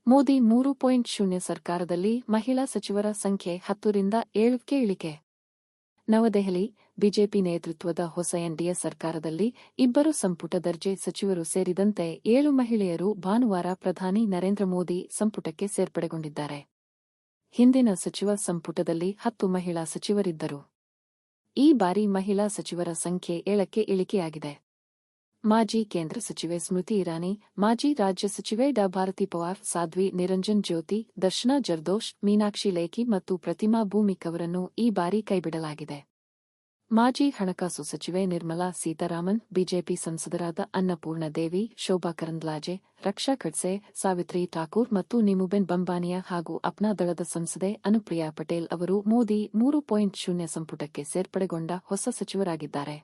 ಮೋದಿ 3.0 ಸರ್ಕಾರದಲ್ಲಿ ಮಹಿಳಾ ಸಚಿವರ ಸಂಖ್ಯೆ 10ರಿಂದ 7ಕ್ಕೆ ಇಳಿಕೆ. ನವದೆಹಲಿ, ಬಿಜೆಪಿ ನೇತೃತ್ವದ ಹೊಸ ಎನ್ಡಿಎ ಸರ್ಕಾರದಲ್ಲಿ 2 ಸಂಪುಟ ದರ್ಜೆ ಸಚಿವರು ಸೇರಿದಂತೆ 7 ಮಹಿಳೆಯರು ಭಾನುವಾರ ಪ್ರಧಾನಿ ನರೇಂದ್ರ ಮೋದಿ ಸಂಪುಟಕ್ಕೆ ಸೇರ್ಪಡೆಗೊಂಡಿದ್ದಾರೆ. ಹಿಂದಿನ ಸಚಿವ ಸಂಪುಟದಲ್ಲಿ 10 ಮಹಿಳಾ ಸಚಿವರಿದ್ದರು. ಈ ಬಾರಿ ಮಹಿಳಾ ಸಚಿವರ ಸಂಖ್ಯೆ 7ಕ್ಕೆ ಇಳಿಕೆಯಾಗಿದೆ. ಮಾಜಿ ಕೇಂದ್ರ ಸಚಿವೆ ಸ್ಮೃತಿ ಇರಾನಿ, ಮಾಜಿ ರಾಜ್ಯ ಸಚಿವೆ ಡಾ ಭಾರತಿ ಪವಾರ್, ಸಾಧ್ವಿ ನಿರಂಜನ್ ಜ್ಯೋತಿ, ದರ್ಶನಾ ಜರ್ದೋಶ್, ಮೀನಾಕ್ಷಿ ಲೇಖಿ ಮತ್ತು ಪ್ರತಿಮಾ ಭೂಮಿಕ್ ಅವರನ್ನು ಈ ಬಾರಿ ಕೈಬಿಡಲಾಗಿದೆ. ಮಾಜಿ ಹಣಕಾಸು ಸಚಿವೆ ನಿರ್ಮಲಾ ಸೀತಾರಾಮನ್, ಬಿಜೆಪಿ ಸಂಸದರಾದ ಅನ್ನಪೂರ್ಣ ದೇವಿ, ಶೋಭಾ ಕರಂದ್ಲಾಜೆ, ರಕ್ಷಾ ಖಡ್ಸೆ, ಸಾವಿತ್ರಿ ಠಾಕೂರ್ ಮತ್ತು ನಿಮುಬೆನ್ ಬಂಬಾನಿಯಾ ಹಾಗೂ ಅಪ್ನಾ ದಳದ ಸಂಸದೆ ಅನುಪ್ರಿಯಾ ಪಟೇಲ್ ಅವರು ಮೋದಿ 3.0 ಸಂಪುಟಕ್ಕೆ ಸೇರ್ಪಡೆಗೊಂಡ ಹೊಸ ಸಚಿವರಾಗಿದ್ದಾರೆ.